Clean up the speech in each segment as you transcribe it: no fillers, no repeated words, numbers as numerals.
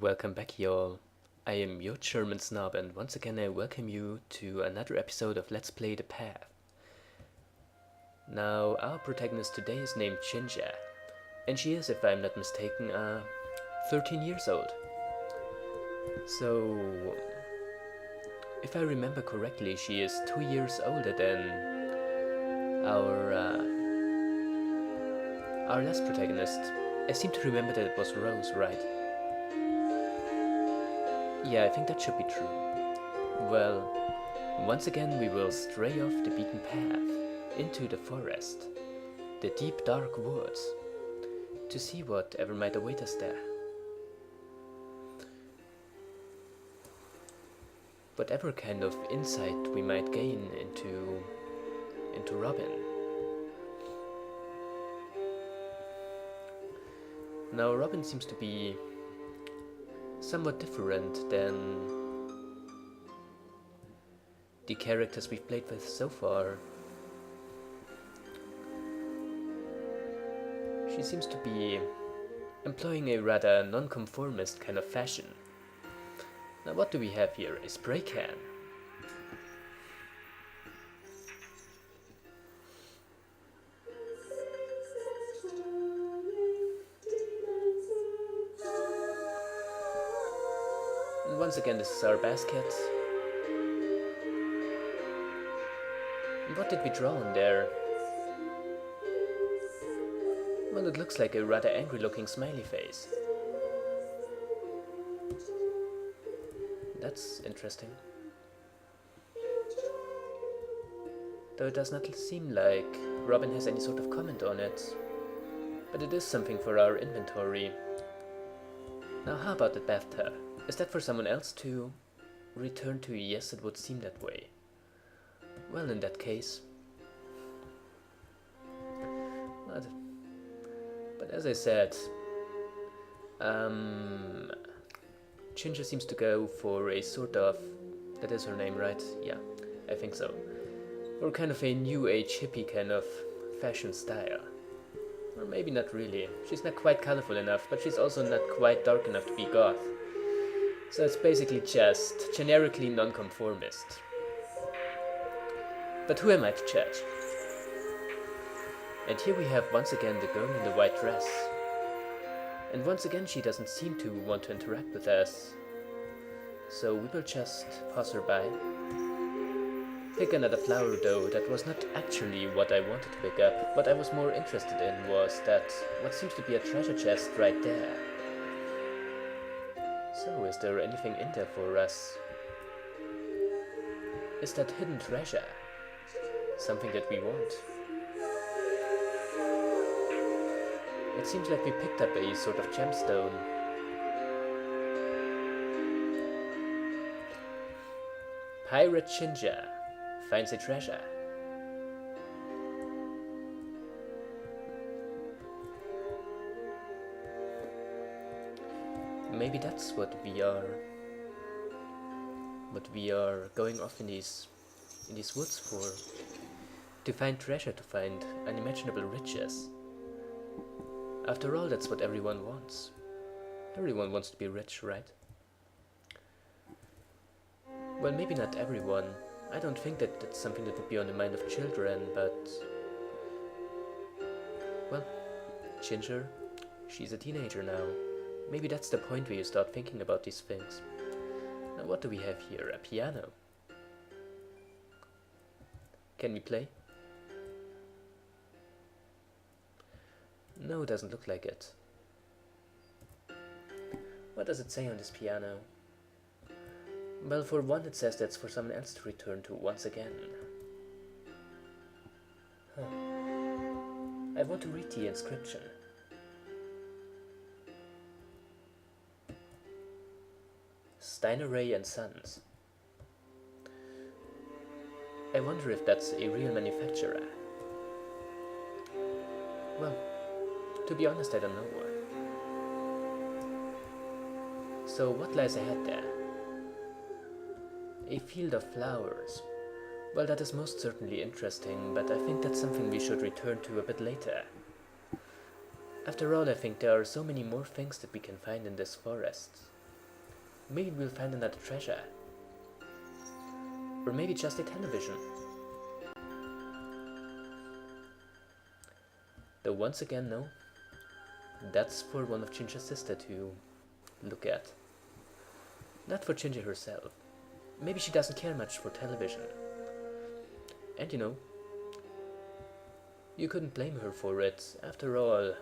Welcome back, y'all. I am your German snob, and once again I welcome you to another episode of Let's Play The Path. Now, our protagonist today is named Ginger, and she is, if I'm not mistaken, 13 years old. So, if I remember correctly, she is 2 years older than our last protagonist. I seem to remember that it was Rose, right? Yeah, I think that should be true. Well, once again we will stray off the beaten path into the forest, the deep dark woods, to see whatever might await us there. Whatever kind of insight we might gain into Robin. Now, Robin seems to be somewhat different than the characters we've played with so far. She seems to be employing a rather nonconformist kind of fashion. Now, what do we have here? A spray can. And once again, this is our basket. And what did we draw on there? Well, it looks like a rather angry looking smiley face. That's interesting. Though it does not seem like Robin has any sort of comment on it. But it is something for our inventory. Now, how about the bathtub? Is that for someone else to return to? Yes, it would seem that way. Well, in that case. But as I said, Ginger seems to go for a sort of, that is her name, right? Yeah, I think so. Or kind of a new age hippie kind of fashion style. Or maybe not really. She's not quite colorful enough, but she's also not quite dark enough to be goth. So it's basically just generically nonconformist. But who am I to judge? And here we have once again the girl in the white dress. And once again she doesn't seem to want to interact with us. So we will just pass her by. Pick another flower though, that was not actually what I wanted to pick up. What I was more interested in was that what seems to be a treasure chest right there. So, is there anything in there for us? Is that hidden treasure something that we want? It seems like we picked up a sort of gemstone. Pirate Ginger finds a treasure. Maybe that's what we are going off in these woods for. To find treasure, to find unimaginable riches. After all, that's what everyone wants. Everyone wants to be rich, right? Well, maybe not everyone. I don't think that that's something that would be on the mind of children, but well, Ginger, she's a teenager now. Maybe that's the point where you start thinking about these things. Now, what do we have here? A piano. Can we play? No, it doesn't look like it. What does it say on this piano? Well, for one it says that's for someone else to return to once again. Huh. I want to read the inscription. Steiner Ray and Sons. I wonder if that's a real manufacturer. Well, to be honest, I don't know. So what lies ahead there? A field of flowers. Well, that is most certainly interesting, but I think that's something we should return to a bit later. After all, I think there are so many more things that we can find in this forest. Maybe we'll find another treasure. Or maybe just a television. Though once again, no. That's for one of Ginger's sisters to look at. Not for Ginger herself. Maybe she doesn't care much for television. And you know, you couldn't blame her for it. After all,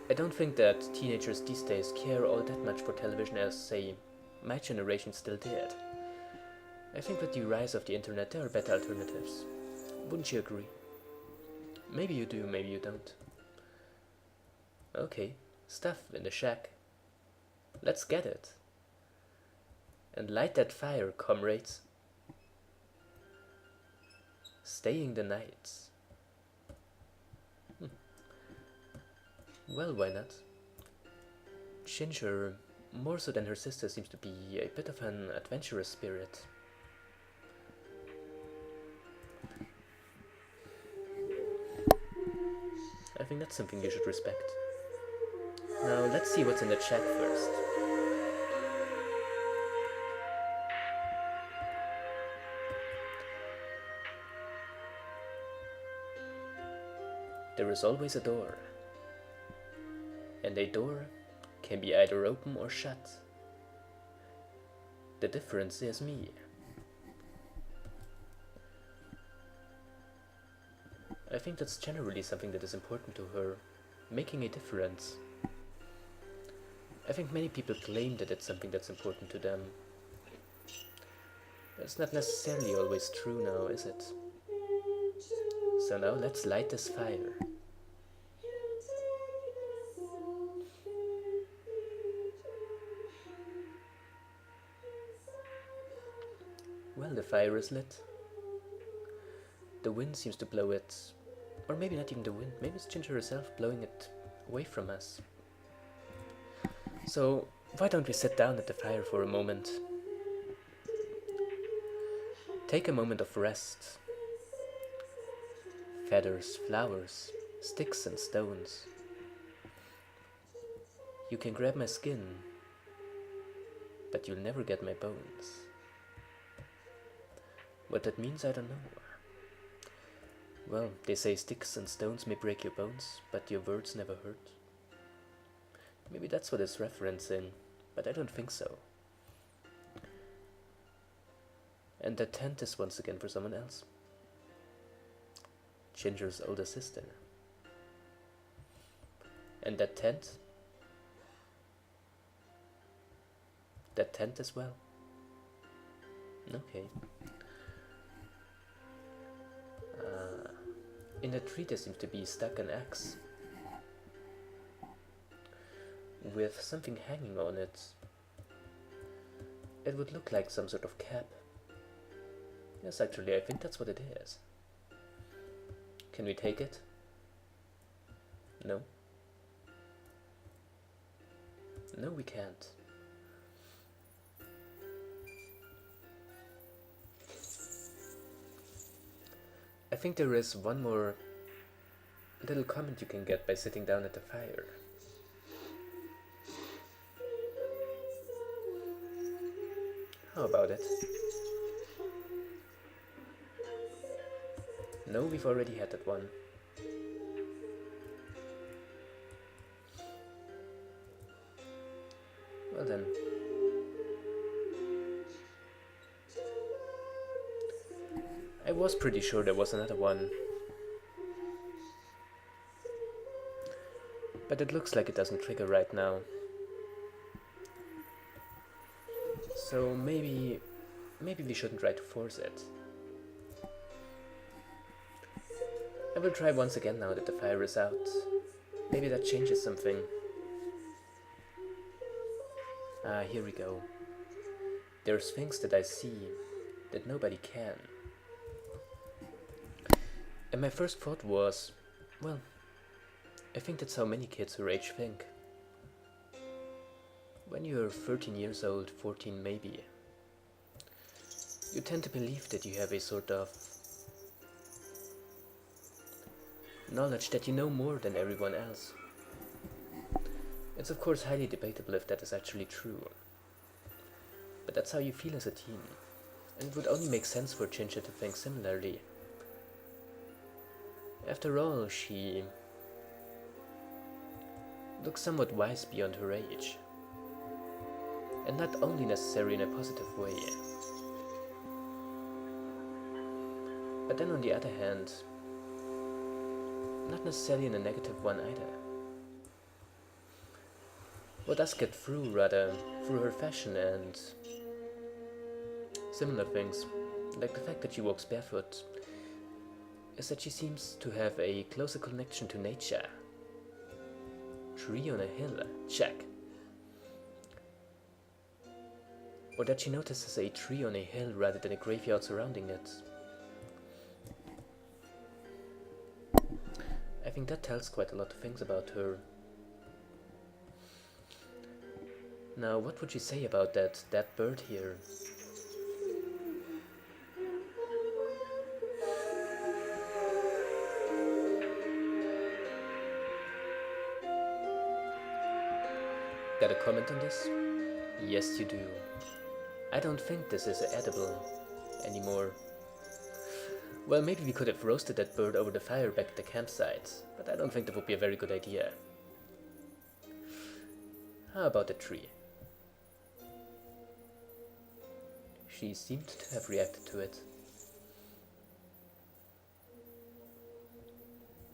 I don't think that teenagers these days care all that much for television as, say, my generation still did. I think with the rise of the internet there are better alternatives. Wouldn't you agree? Maybe you do, maybe you don't. Okay, stuff in the shack. Let's get it. And light that fire, comrades. Staying the night. Well, why not? Ginger, more so than her sister, seems to be a bit of an adventurous spirit. I think that's something you should respect. Now, let's see what's in the shack first. There is always a door. And a door can be either open or shut. The difference is me. I think that's generally something that is important to her, making a difference. I think many people claim that it's something that's important to them. That's not necessarily always true now, is it? So now let's light this fire. Well, the fire is lit. The wind seems to blow it, or maybe not even the wind, maybe it's Ginger herself blowing it away from us. So, why don't we sit down at the fire for a moment? Take a moment of rest. Feathers, flowers, sticks and stones. You can grab my skin, but you'll never get my bones. What that means, I don't know. Well, they say sticks and stones may break your bones, but your words never hurt. Maybe that's what it's referencing, but I don't think so. And that tent is once again for someone else. Ginger's older sister. And that tent as well. Okay. In the tree there seems to be stuck an axe with something hanging on it. It would look like some sort of cap. Yes, actually, I think that's what it is. Can we take it? No? No, we can't. I think there is one more little comment you can get by sitting down at the fire. How about it? No, we've already had that one. Well then. I was pretty sure there was another one. But it looks like it doesn't trigger right now. So maybe we shouldn't try to force it. I will try once again now that the fire is out. Maybe that changes something. Ah, here we go. There's things that I see that nobody can. And my first thought was, well, I think that's how many kids her age think. When you're 13 years old, 14 maybe, you tend to believe that you have a sort of knowledge that you know more than everyone else. It's of course highly debatable if that is actually true. But that's how you feel as a teen. And it would only make sense for Ginger to think similarly. After all, she looks somewhat wise beyond her age. And not only necessarily in a positive way. But then on the other hand, not necessarily in a negative one either. What does get through, rather, through her fashion and similar things, like the fact that she walks barefoot, is that she seems to have a closer connection to nature. Tree on a hill, check. Or that she notices a tree on a hill rather than a graveyard surrounding it. I think that tells quite a lot of things about her. Now, what would you say about that bird here? Got a comment on this? Yes, you do. I don't think this is edible anymore. Well, maybe we could have roasted that bird over the fire back at the campsite, but I don't think that would be a very good idea. How about the tree? She seemed to have reacted to it.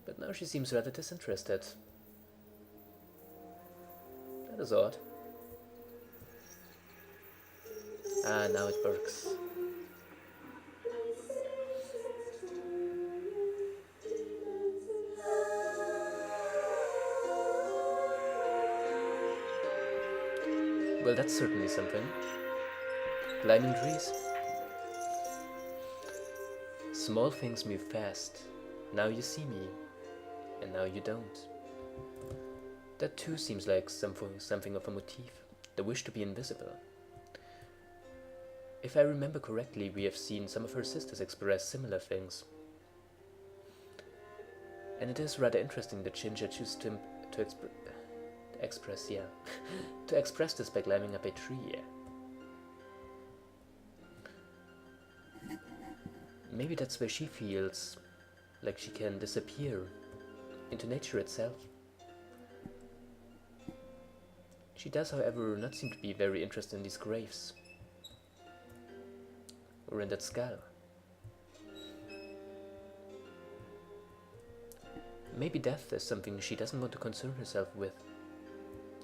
But now she seems rather disinterested. That is odd. Ah, now it works. Well, that's certainly something. Climbing trees. Small things move fast. Now you see me, and now you don't. That too seems like something of a motif, the wish to be invisible. If I remember correctly, we have seen some of her sisters express similar things. And it is rather interesting that Ginger chose to express this by climbing up a tree. Maybe that's where she feels like she can disappear into nature itself. She does, however, not seem to be very interested in these graves. Or in that skull. Maybe death is something she doesn't want to concern herself with.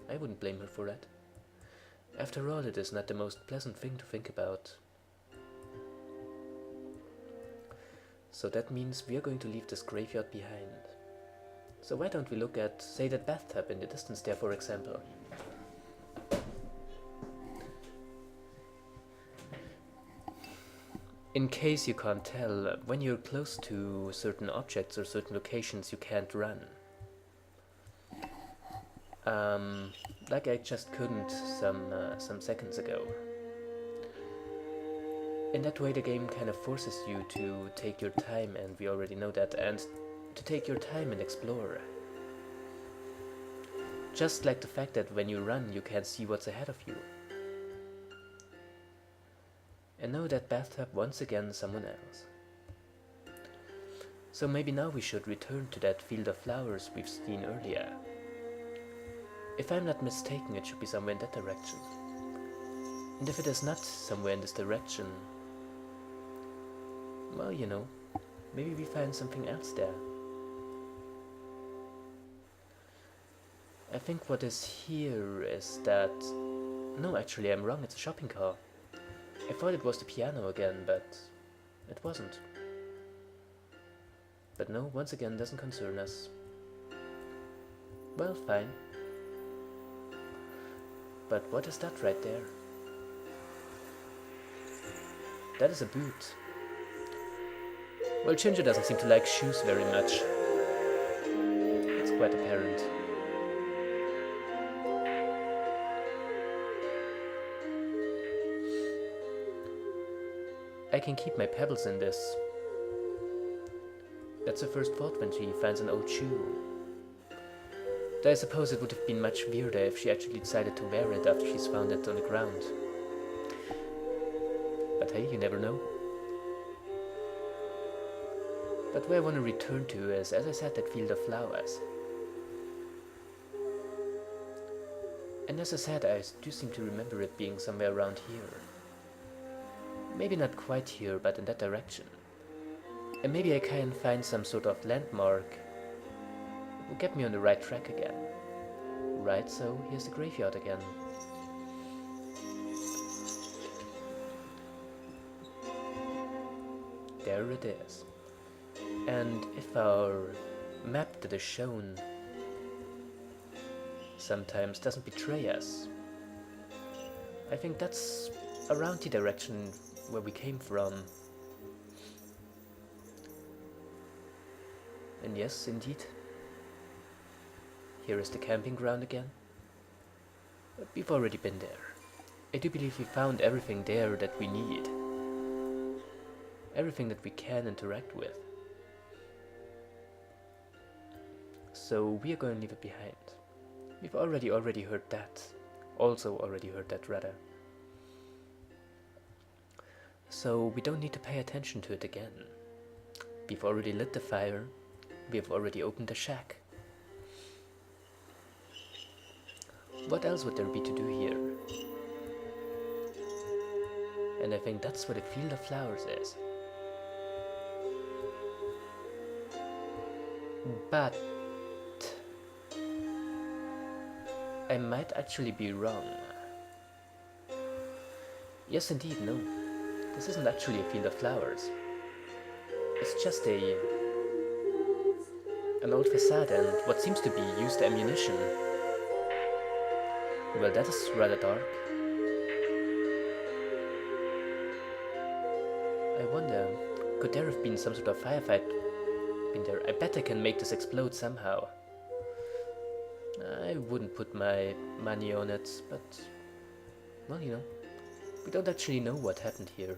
I wouldn't blame her for that. After all, it is not the most pleasant thing to think about. So that means we are going to leave this graveyard behind. So why don't we look at, say, that bathtub in the distance there, for example. In case you can't tell, when you're close to certain objects or certain locations, you can't run. Like I just couldn't some seconds ago. In that way, the game kind of forces you to take your time, and we already know that, and to take your time and explore. Just like the fact that when you run, you can't see what's ahead of you. And now that bathtub, once again, someone else. So maybe now we should return to that field of flowers we've seen earlier. If I'm not mistaken, it should be somewhere in that direction. And if it is not somewhere in this direction, well, you know, maybe we find something else there. I think what is here is that... No, actually I'm wrong, it's a shopping cart. I thought it was the piano again, but it wasn't. But no, once again, doesn't concern us. Well, fine. But what is that right there? That is a boot. Well, Ginger doesn't seem to like shoes very much. It's quite apparent. I can keep my pebbles in this. That's her first thought when she finds an old shoe. Though I suppose it would have been much weirder if she actually decided to wear it after she's found it on the ground. But hey, you never know. But where I want to return to is, as I said, that field of flowers. And as I said, I do seem to remember it being somewhere around here. Maybe not quite here, but in that direction. And maybe I can find some sort of landmark that will get me on the right track again. Right, so here's the graveyard again. There it is. And if our map that is shown sometimes doesn't betray us, I think that's around the direction where we came from. And yes, indeed, here is the camping ground again. But we've already been there. I do believe we found everything there that we need. Everything that we can interact with. So we are going to leave it behind. We've already heard that. Also already heard that, rather. So we don't need to pay attention to it again. We've already lit the fire. We've already opened the shack. What else would there be to do here? And I think that's what a field of flowers is. But I might actually be wrong. Yes, indeed, no. This isn't actually a field of flowers. It's just an old facade and what seems to be used ammunition. Well, that is rather dark. I wonder, could there have been some sort of firefight in there? I bet I can make this explode somehow. I wouldn't put my money on it, but, well, you know, we don't actually know what happened here.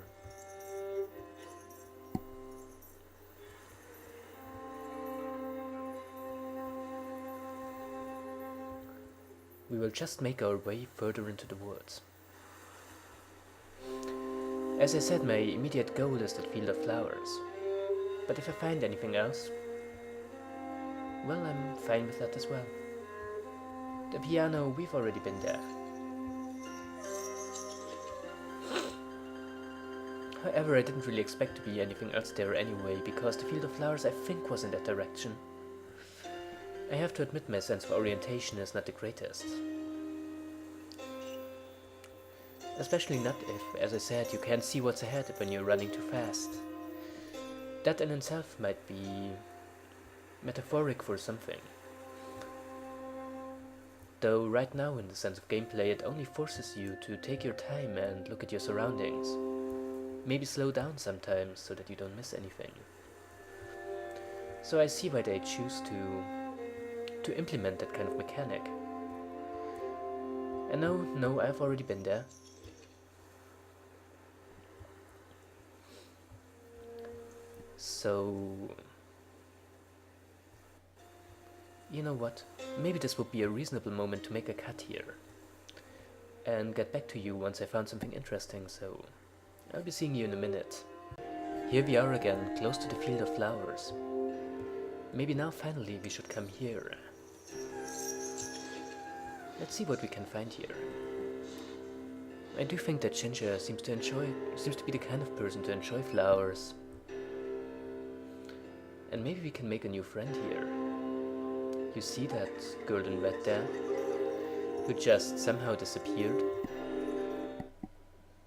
We will just make our way further into the woods. As I said, my immediate goal is that field of flowers. But if I find anything else, well, I'm fine with that as well. The piano, we've already been there. However, I didn't really expect to be anything else there anyway, because the field of flowers I think was in that direction. I have to admit my sense of orientation is not the greatest. Especially not if, as I said, you can't see what's ahead when you're running too fast. That in itself might be metaphoric for something. Though right now in the sense of gameplay it only forces you to take your time and look at your surroundings. Maybe slow down sometimes so that you don't miss anything. So I see why they choose to implement that kind of mechanic. And no, I've already been there. So, you know what, maybe this would be a reasonable moment to make a cut here and get back to you once I found something interesting, so I'll be seeing you in a minute. Here we are again, close to the field of flowers. Maybe now finally we should come here. Let's see what we can find here. I do think that Ginger seems to be the kind of person to enjoy flowers. And maybe we can make a new friend here. You see that girl in red there? Who just somehow disappeared?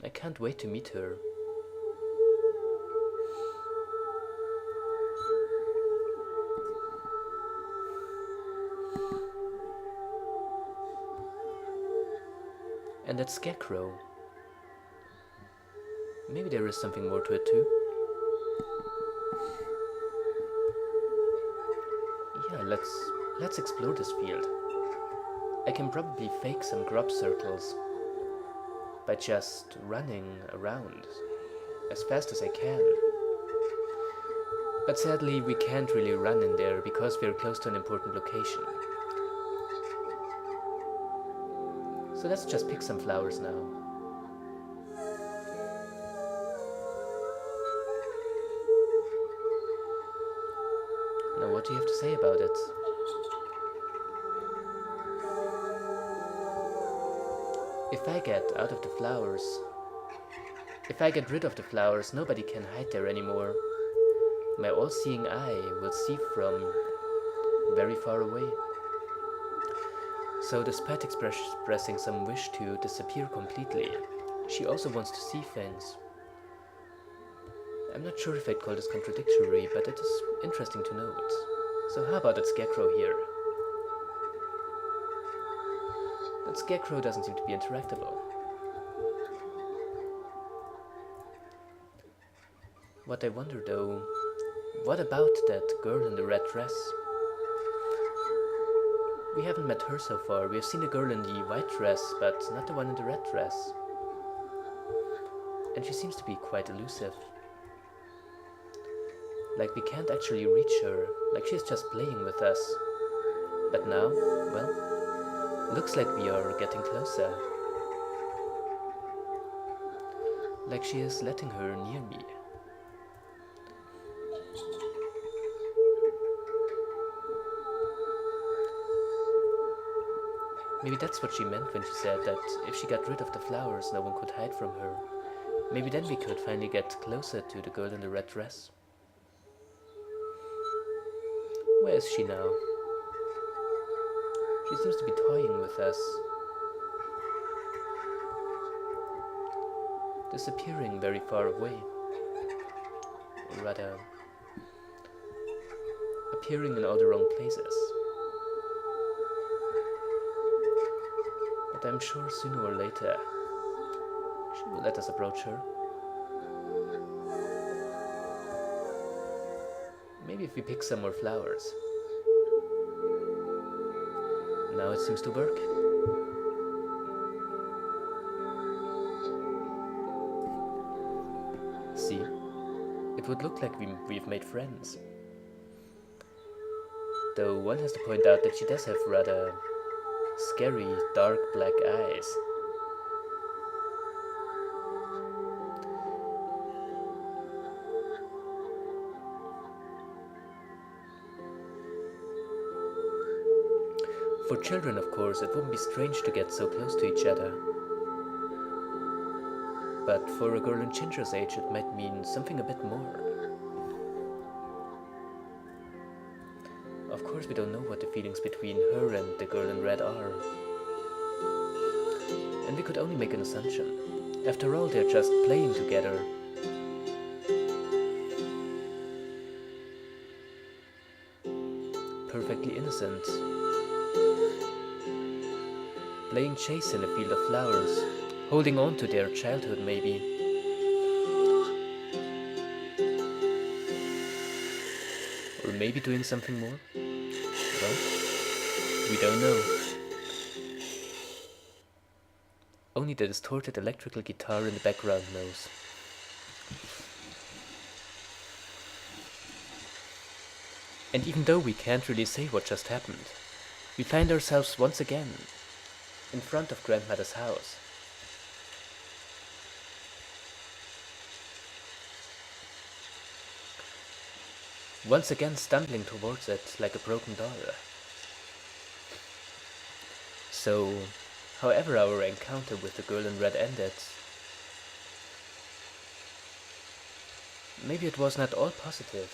I can't wait to meet her. And that scarecrow. Maybe there is something more to it too. Yeah, let's explore this field. I can probably fake some crop circles by just running around as fast as I can. But sadly we can't really run in there because we're close to an important location. So let's just pick some flowers now. Now what do you have to say about it? If I get out of the flowers, if I get rid of the flowers, nobody can hide there anymore. My all-seeing eye will see from very far away. So despite expressing some wish to disappear completely, she also wants to see things. I'm not sure if I'd call this contradictory, but it is interesting to note. So how about that scarecrow here? That scarecrow doesn't seem to be interactable. What I wonder though, what about that girl in the red dress? We haven't met her so far. We have seen the girl in the white dress, but not the one in the red dress. And she seems to be quite elusive. Like we can't actually reach her, like she's just playing with us. But now, well, looks like we are getting closer. Like she is letting her near me. Maybe that's what she meant when she said that if she got rid of the flowers, no one could hide from her. Maybe then we could finally get closer to the girl in the red dress. Where is she now? She seems to be toying with us. Disappearing very far away. Or rather, appearing in all the wrong places. But I'm sure sooner or later, she will let us approach her. Maybe if we pick some more flowers. Now it seems to work. See, it would look like we've made friends. Though one has to point out that she does have rather scary, dark black eyes. For children, of course, it wouldn't be strange to get so close to each other. But for a girl in Chintra's age, it might mean something a bit more. Of course, we don't know what the feelings between her and the girl in red are. And we could only make an assumption. After all, they're just playing together. Perfectly innocent. Playing chase in a field of flowers. Holding on to their childhood, maybe. Or maybe doing something more? Well, we don't know. Only the distorted electrical guitar in the background knows. And even though we can't really say what just happened, we find ourselves once again in front of Grandmother's house. Once again stumbling towards it like a broken doll. So, however our encounter with the girl in red ended, maybe it was not all positive.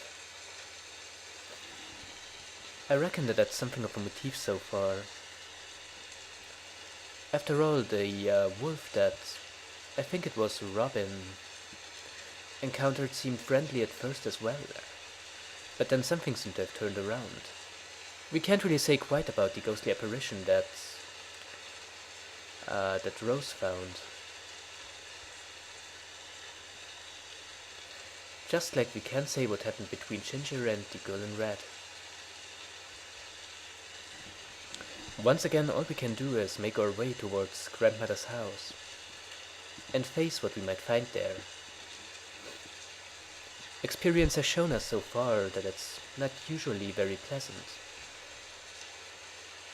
I reckon that that's something of a motif so far. After all, the wolf that, I think it was Robin, encountered seemed friendly at first as well. But then something seemed to have turned around. We can't really say quite about the ghostly apparition that Rose found. Just like we can't say what happened between Ginger and the girl in red. Once again, all we can do is make our way towards Grandmother's house and face what we might find there. Experience has shown us so far that it's not usually very pleasant.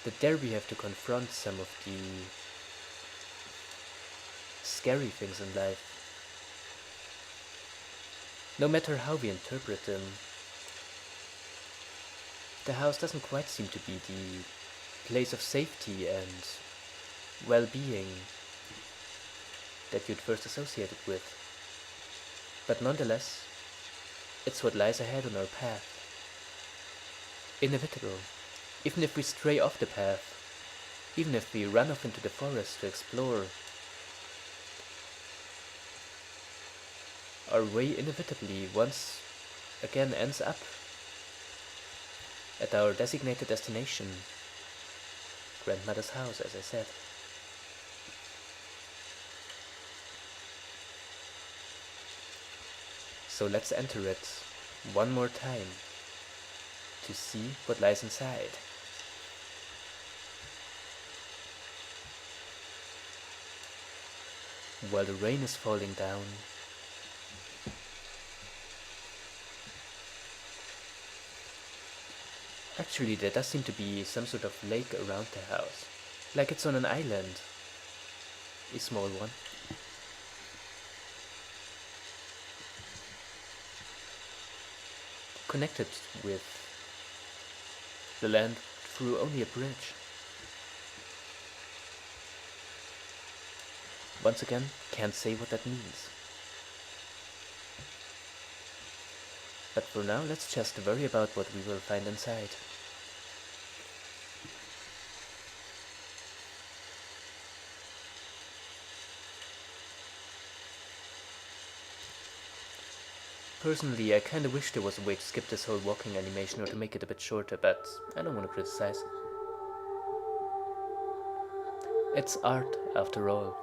That there we have to confront some of the scary things in life. No matter how we interpret them, the house doesn't quite seem to be the place of safety and well-being that you'd first associate it with. But nonetheless, it's what lies ahead on our path. Inevitable, even if we stray off the path, even if we run off into the forest to explore, our way inevitably once again ends up at our designated destination, grandmother's house, as I said. So let's enter it one more time to see what lies inside. While the rain is falling down, actually there does seem to be some sort of lake around the house, like it's on an island, a small one. Connected with the land through only a bridge. Once again, can't say what that means. But for now, let's just worry about what we will find inside. Personally, I kinda wish there was a way to skip this whole walking animation or to make it a bit shorter, but I don't want to criticize. It's art, after all.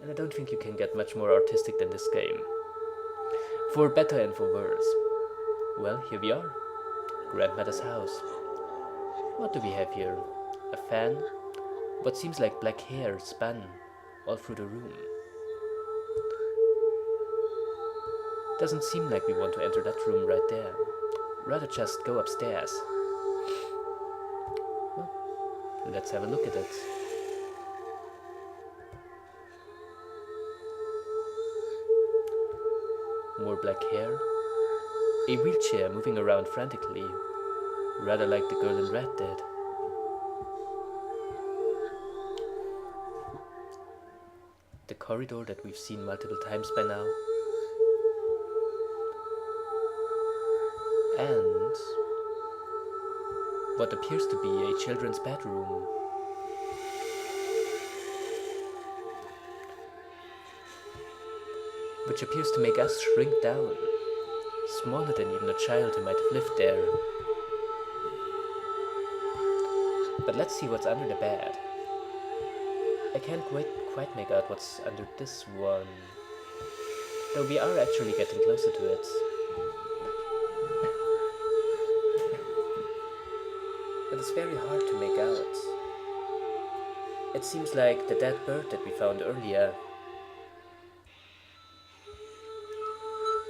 And I don't think you can get much more artistic than this game. For better and for worse. Well, here we are. Grandmother's house. What do we have here? A fan? What seems like black hair spun all through the room. Doesn't seem like we want to enter that room right there. Rather just go upstairs. Well, let's have a look at it. More black hair. A wheelchair moving around frantically, rather like the girl in red did. The corridor that we've seen multiple times by now. And what appears to be a children's bedroom. Which appears to make us shrink down, smaller than even a child who might have lived there. But let's see what's under the bed. I can't quite make out what's under this one, though we are actually getting closer to it. But it's very hard to make out. It seems like the dead bird that we found earlier.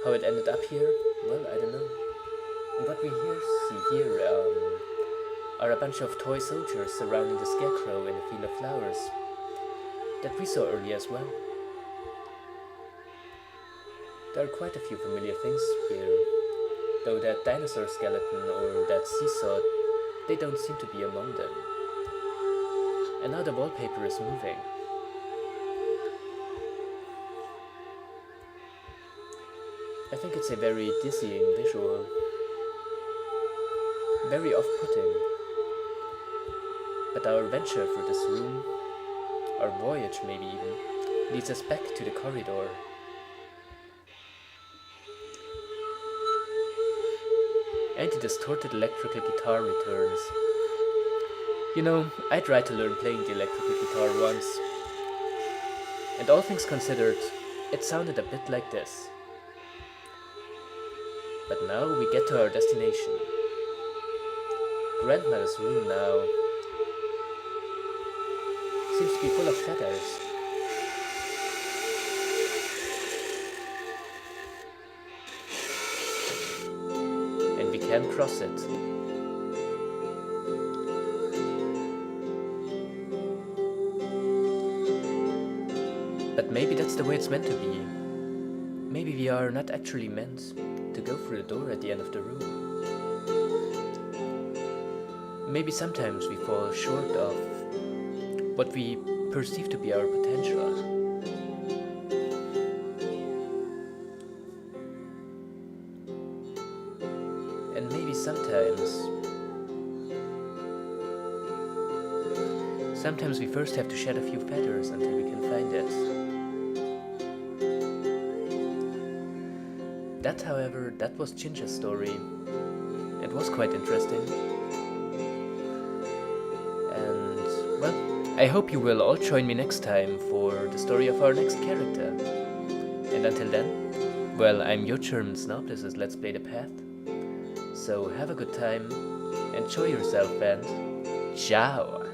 How it ended up here? Well, I don't know. And what we see here are a bunch of toy soldiers surrounding the scarecrow in a field of flowers that we saw earlier as well. There are quite a few familiar things here, though that dinosaur skeleton or that seesaw, they don't seem to be among them. And now the wallpaper is moving. I think it's a very dizzying visual, very off-putting. But our venture through this room, our voyage maybe even, leads us back to the corridor. And the distorted electrical guitar returns. You know, I tried to learn playing the electrical guitar once, and all things considered, it sounded a bit like this. But now we get to our destination. Grandmother's room now seems to be full of feathers. And we can't cross it. But maybe that's the way it's meant to be. Maybe we are not actually meant to go through the door at the end of the room. Maybe sometimes we fall short of what we perceive to be our potential. And maybe sometimes we first have to shed a few feathers until we can find it. That, however, that was Ginger's story. It was quite interesting. And, well, I hope you will all join me next time for the story of our next character. And until then, well, I'm your German Snob, this is Let's Play the Path. So have a good time, enjoy yourself, and ciao!